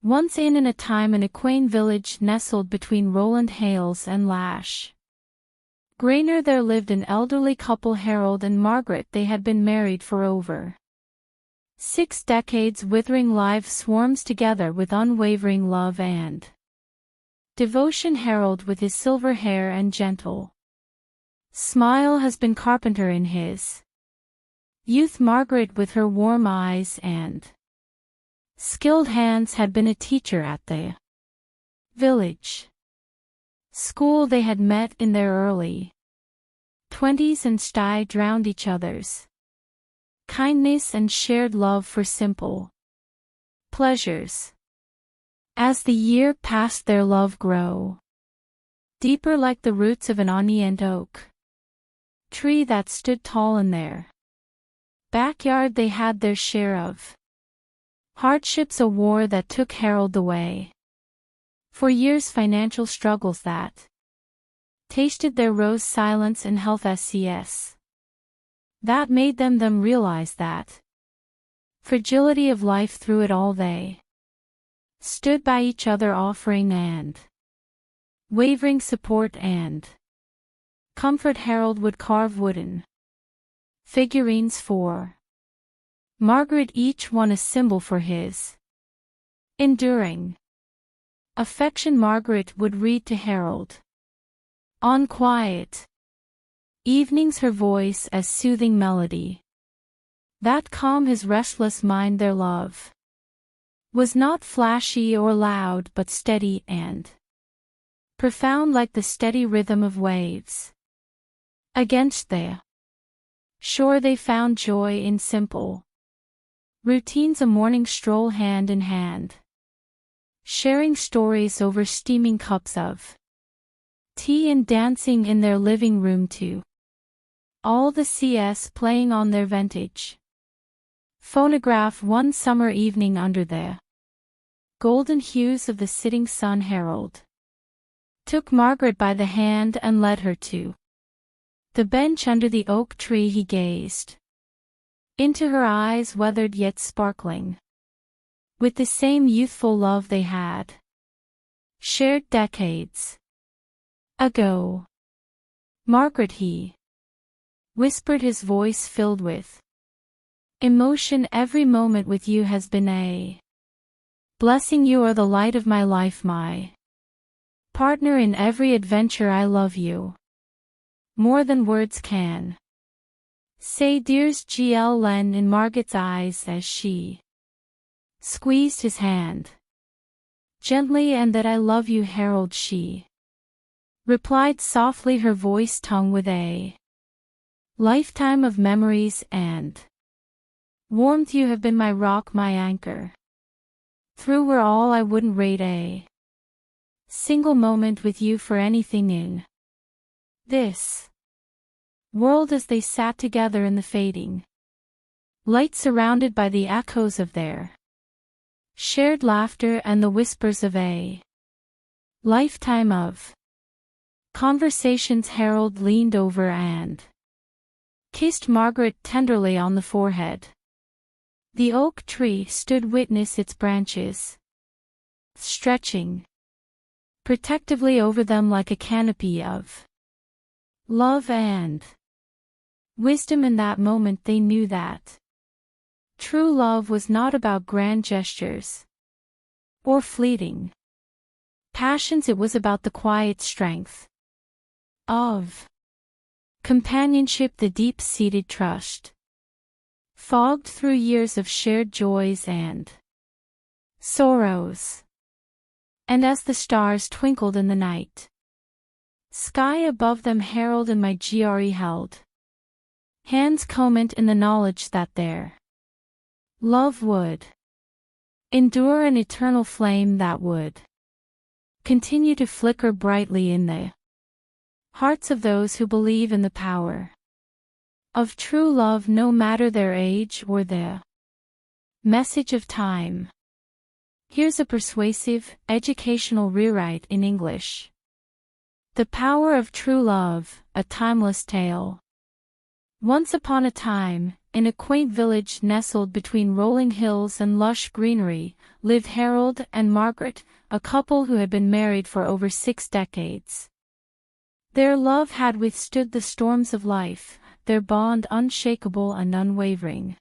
Once in a time an equine village nestled between Roland Hales and Lash Grainer there lived an elderly couple. Harold and Margaret. They had been married for over 6 decades. Withering life swarms together with unwavering love and devotion. Harold with his silver hair and gentle smile has been carpenter in his youth. Margaret with her warm eyes and skilled hands had been a teacher at the village school. They had met in their early 20s and drowned each other's kindness and shared love for simple pleasures. As the year passed their love grew deeper, like the roots of an ancient oak tree that stood tall in their backyard. They had their share of hardships, a war that took Harold away for years, financial struggles that tasted their rose, silence and health SCS that made them realize that fragility of life. Through it all they stood by each other, offering and wavering support and comfort. Harold would carve wooden figurines for Margaret, each one a symbol for his enduring affection. Margaret would read to Harold on quiet evenings, her voice as soothing melody that calmed his restless mind. Their love was not flashy or loud, but steady and profound, like the steady rhythm of waves against the shore. They found joy in simple routines, a morning stroll hand in hand, sharing stories over steaming cups of tea and dancing in their living room to all the CS playing on their vintage phonograph. One summer evening under the golden hues of the setting sun, Harold took Margaret by the hand and led her to the bench under the oak tree. He gazed into her eyes, weathered yet sparkling with the same youthful love they had shared decades ago. Margaret, he whispered, his voice filled with emotion, every moment with you has been a blessing. You are the light of my life, my partner in every adventure. I love you more than words can say. Dears GL Len in Margaret's eyes as she squeezed his hand gently. And that I love you, Harold, she replied softly, her voice tongue with a lifetime of memories and warmth. You have been my rock, my anchor. Through were all. I wouldn't rate a single moment with you for anything in this world. As they sat together in the fading light, surrounded by the echoes of their shared laughter and the whispers of a lifetime of conversations, Harold leaned over and kissed Margaret tenderly on the forehead. The oak tree stood witness, its branches stretching protectively over them like a canopy of love and wisdom. In that moment they knew that true love was not about grand gestures or fleeting passions. It was about the quiet strength of companionship, the deep-seated trust fogged through years of shared joys and sorrows. And as the stars twinkled in the night sky above them, Harold and my GRE held hands, comment in the knowledge that their love would endure, an eternal flame that would continue to flicker brightly in the hearts of those who believe in the power of true love, no matter their age or the message of time. Here's a persuasive, educational rewrite in English. The Power of True Love, a Timeless Tale. Once upon a time, in a quaint village nestled between rolling hills and lush greenery, lived Harold and Margaret, a couple who had been married for over 6 decades. Their love had withstood the storms of life, their bond unshakable and unwavering.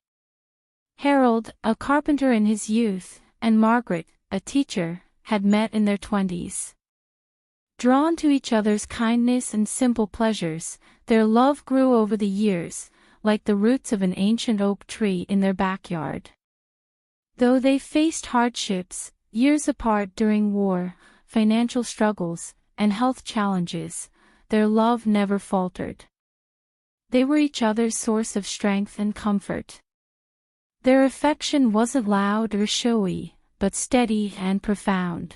Harold, a carpenter in his youth, and Margaret, a teacher, had met in their 20s. Drawn to each other's kindness and simple pleasures, their love grew over the years, like the roots of an ancient oak tree in their backyard. Though they faced hardships, years apart during war, financial struggles, and health challenges, their love never faltered. They were each other's source of strength and comfort. Their affection wasn't loud or showy, but steady and profound.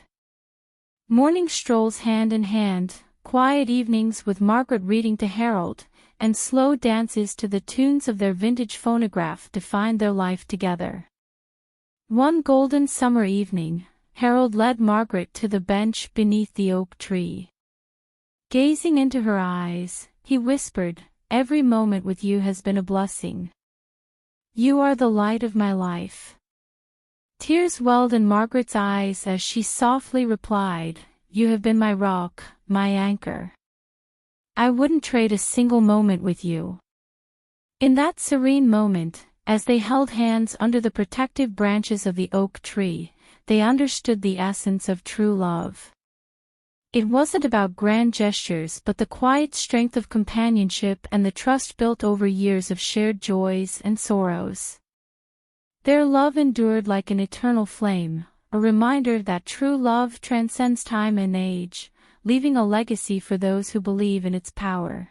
Morning strolls hand in hand, quiet evenings with Margaret reading to Harold, and slow dances to the tunes of their vintage phonograph defined their life together. One golden summer evening, Harold led Margaret to the bench beneath the oak tree. Gazing into her eyes, he whispered, "Every moment with you has been a blessing. You are the light of my life." Tears welled in Margaret's eyes as she softly replied, "You have been my rock, my anchor. I wouldn't trade a single moment with you." In that serene moment, as they held hands under the protective branches of the oak tree, they understood the essence of true love. It wasn't about grand gestures but the quiet strength of companionship and the trust built over years of shared joys and sorrows. Their love endured like an eternal flame, a reminder that true love transcends time and age, leaving a legacy for those who believe in its power.